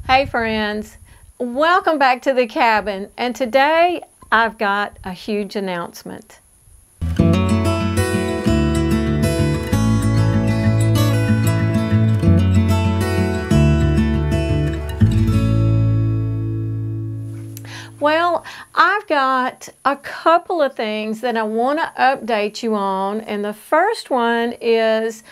Hey friends, welcome back to the cabin, and today I've got a huge announcement. Well, I've got a couple of things that I want to update you on, and the first one is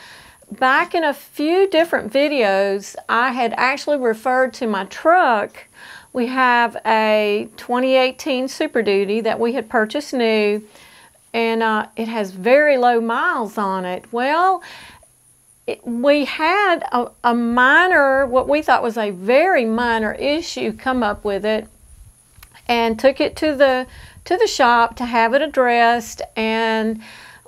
back in a few different videos, I had actually referred to my truck. We have a 2018 Super Duty that we had purchased new, and it has very low miles on it. Well, we had a minor, what we thought was a very minor issue come up with it, and took it to the shop to have it addressed, and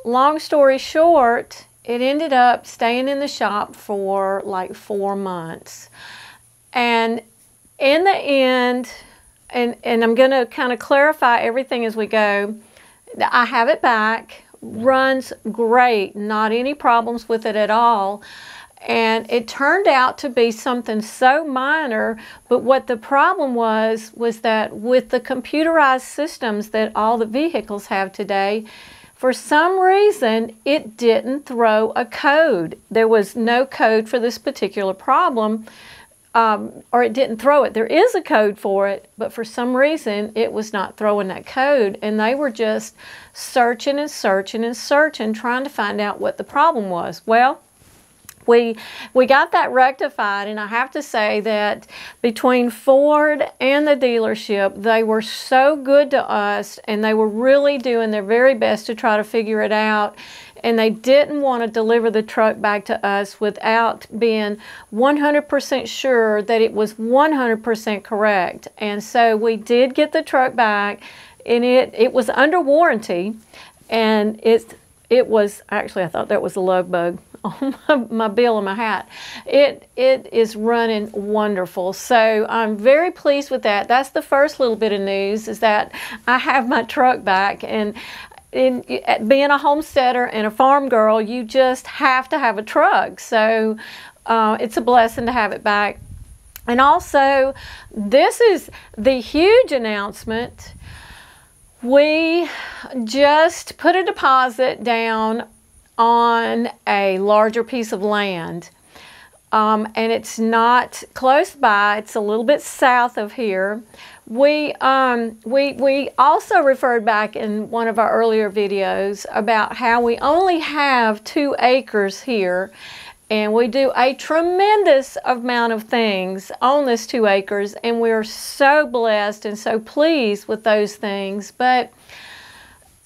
long story short, it ended up staying in the shop for like 4 months. And in the end, and I'm going to kind of clarify everything as we go, I have it back, runs great, not any problems with it at all. And it turned out to be something so minor, but what the problem was that with the computerized systems that all the vehicles have today, for some reason, it didn't throw a code. There was no code for this particular problem, or it didn't throw it. There is a code for it, but for some reason, it was not throwing that code, and they were just searching and searching and searching, trying to find out what the problem was. Well, we got that rectified, and I have to say that between Ford and the dealership, they were so good to us, and they were really doing their very best to try to figure it out, and they didn't want to deliver the truck back to us without being 100% sure that it was 100% correct. And so we did get the truck back, and it was under warranty, and it was, actually I thought that was a love bug on my bill and my hat. It is running wonderful. So I'm very pleased with that. That's the first little bit of news, is that I have my truck back. And being a homesteader and a farm girl, you just have to have a truck. So it's a blessing to have it back. And also, this is the huge announcement. We just put a deposit down on a larger piece of land, and it's not close by. It's a little bit south of here. We also referred back in one of our earlier videos about how we only have 2 acres here, and we do a tremendous amount of things on this 2 acres, and we're so blessed and so pleased with those things. But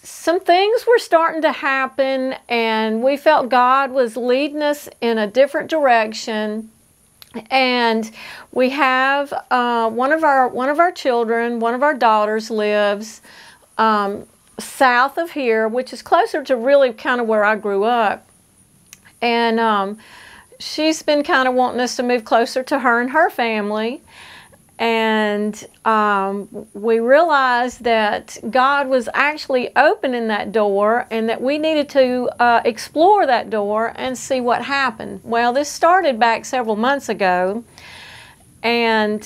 some things were starting to happen, and we felt God was leading us in a different direction. And we have one of our children, one of our daughters, lives south of here, which is closer to really kind of where I grew up. And she's been kind of wanting us to move closer to her and her family. And we realized that God was actually opening that door, and that we needed to explore that door and see what happened. Well, this started back several months ago, and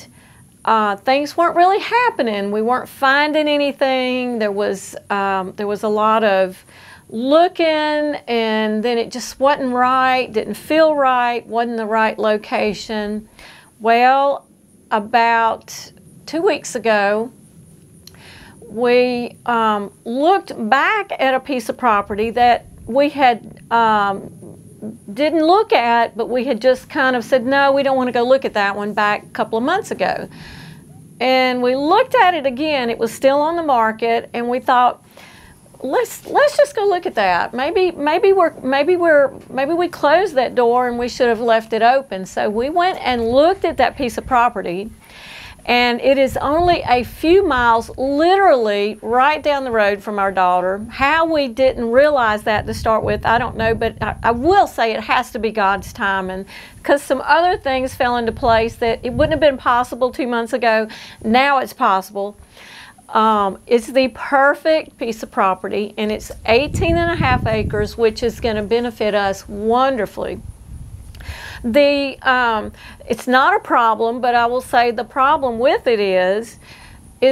things weren't really happening. We weren't finding anything. There was a lot of looking, and then it just wasn't right, didn't feel right, wasn't the right location. Well, about 2 weeks ago, we looked back at a piece of property that we had didn't look at, but we had just kind of said, no, we don't want to go look at that one, back a couple of months ago. And we looked at it again. It was still on the market, and we thought, let's just go look at that. Maybe we closed that door and we should have left it open. So we went and looked at that piece of property, and it is only a few miles, literally right down the road from our daughter. How we didn't realize that to start with, I don't know, but I will say it has to be God's timing, because some other things fell into place that it wouldn't have been possible 2 months ago. Now it's possible. It's the perfect piece of property, and it's 18.5 acres, which is going to benefit us wonderfully. It's not a problem, but I will say the problem with it is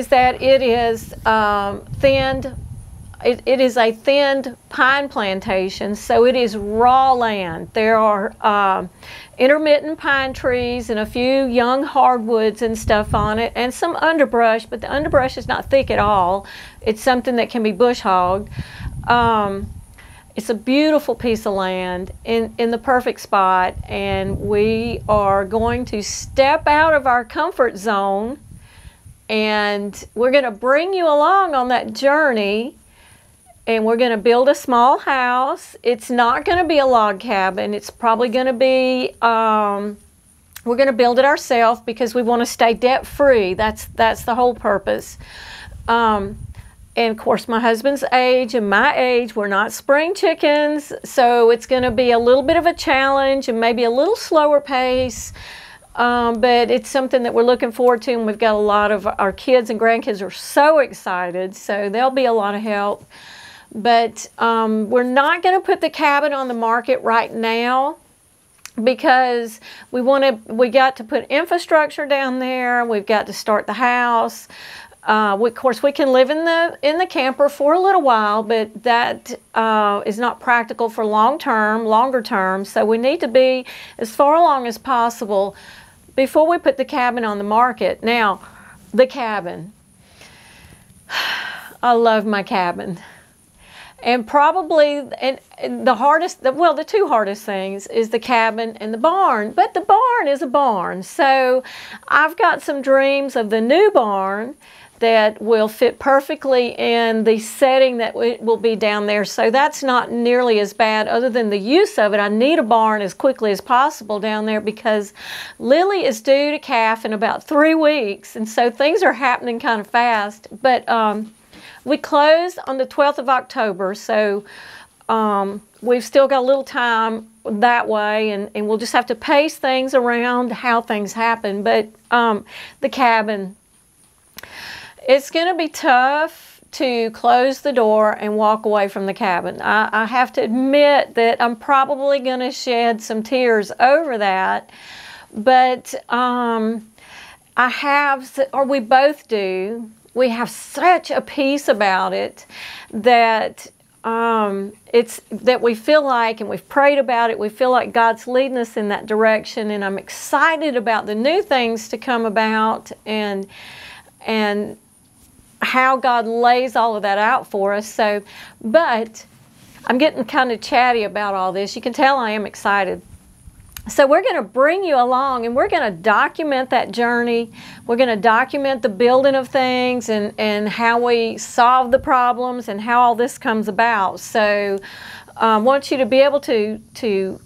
that it is thinned. It is a thinned pine plantation, so it is raw land. There are intermittent pine trees and a few young hardwoods and stuff on it, and some underbrush, but the underbrush is not thick at all. It's something that can be bush hogged. It's a beautiful piece of land in the perfect spot, and we are going to step out of our comfort zone, and we're going to bring you along on that journey. And we're going to build a small house. It's not going to be a log cabin. It's probably going to be, we're going to build it ourselves because we want to stay debt-free. That's the whole purpose. And of course, my husband's age and my age, we're not spring chickens. So it's going to be a little bit of a challenge and maybe a little slower pace. But it's something that we're looking forward to. And we've got a lot of our kids and grandkids are so excited. So there'll be a lot of help. But we're not going to put the cabin on the market right now because we got to put infrastructure down there. We've got to start the house. Of course, we can live in the camper for a little while, but that is not practical for longer term. So we need to be as far along as possible before we put the cabin on the market. Now, the cabin. I love my cabin. And probably, the two hardest things is the cabin and the barn. But the barn is a barn. So I've got some dreams of the new barn that will fit perfectly in the setting that will be down there. So that's not nearly as bad other than the use of it. I need a barn as quickly as possible down there because Lily is due to calf in about 3 weeks. And so things are happening kind of fast. But we closed on the 12th of October, so we've still got a little time that way, and we'll just have to pace things around how things happen. But the cabin, it's going to be tough to close the door and walk away from the cabin. I have to admit that I'm probably going to shed some tears over that, but we both do. We have such a peace about it that that we feel like, and we've prayed about it, we feel like God's leading us in that direction, and I'm excited about the new things to come about and how God lays all of that out for us. So, but I'm getting kind of chatty about all this. You can tell I am excited. So we're going to bring you along, and we're going to document that journey. We're going to document the building of things and how we solve the problems and how all this comes about. So I want you to be able to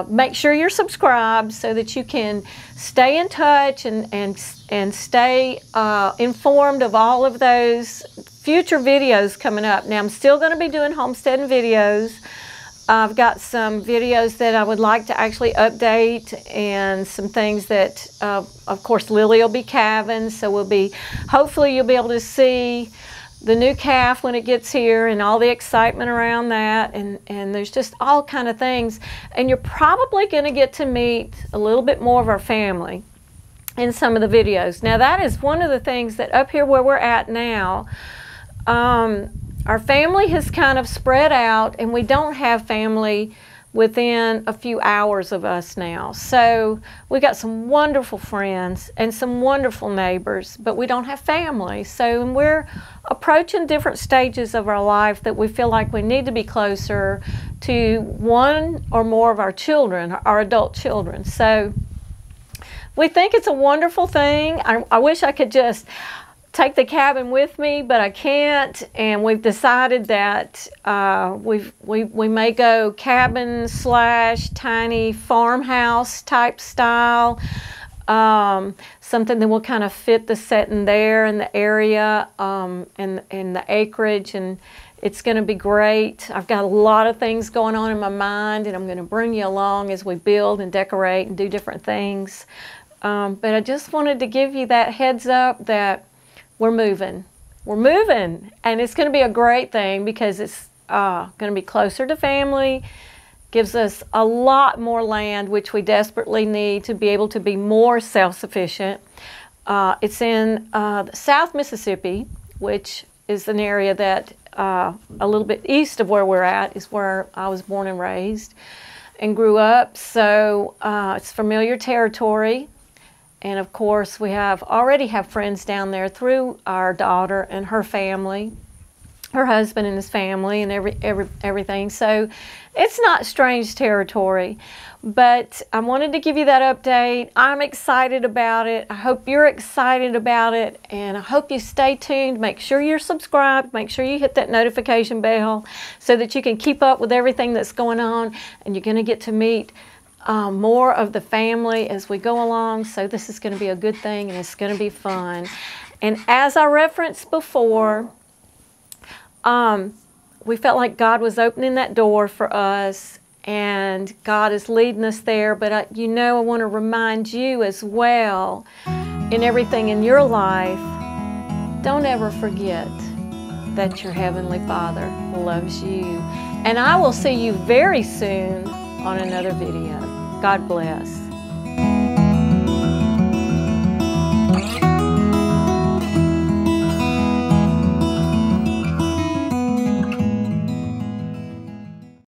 make sure you're subscribed so that you can stay in touch and stay informed of all of those future videos coming up. Now, I'm still going to be doing homesteading videos. I've got some videos that I would like to actually update, and some things that, of course, Lily will be calving, so hopefully you'll be able to see the new calf when it gets here and all the excitement around that, and there's just all kind of things. And you're probably going to get to meet a little bit more of our family in some of the videos. Now, that is one of the things that up here where we're at now, our family has kind of spread out, and we don't have family within a few hours of us now. So we got some wonderful friends and some wonderful neighbors, but we don't have family. So we're approaching different stages of our life that we feel like we need to be closer to one or more of our children, our adult children. So we think it's a wonderful thing. I wish I could just take the cabin with me, but I can't, and we've decided that we may go cabin / tiny farmhouse type style, something that will kind of fit the setting there and the area and the acreage, and it's going to be great. I've got a lot of things going on in my mind, and I'm going to bring you along as we build and decorate and do different things. But I just wanted to give you that heads up that we're moving, and it's going to be a great thing because it's going to be closer to family, gives us a lot more land, which we desperately need to be able to be more self-sufficient. It's in South Mississippi, which is an area that a little bit east of where we're at is where I was born and raised and grew up. So it's familiar territory. And of course, we already have friends down there through our daughter and her family, her husband and his family, and everything. So it's not strange territory. But I wanted to give you that update. I'm excited about it. I hope you're excited about it. And I hope you stay tuned. Make sure you're subscribed. Make sure you hit that notification bell so that you can keep up with everything that's going on. And you're going to get to meet more of the family as we go along. So this is going to be a good thing, and it's going to be fun. And as I referenced before, we felt like God was opening that door for us, and God is leading us there. But I want to remind you as well, in everything in your life, don't ever forget that your Heavenly Father loves you. And I will see you very soon on another video. God bless.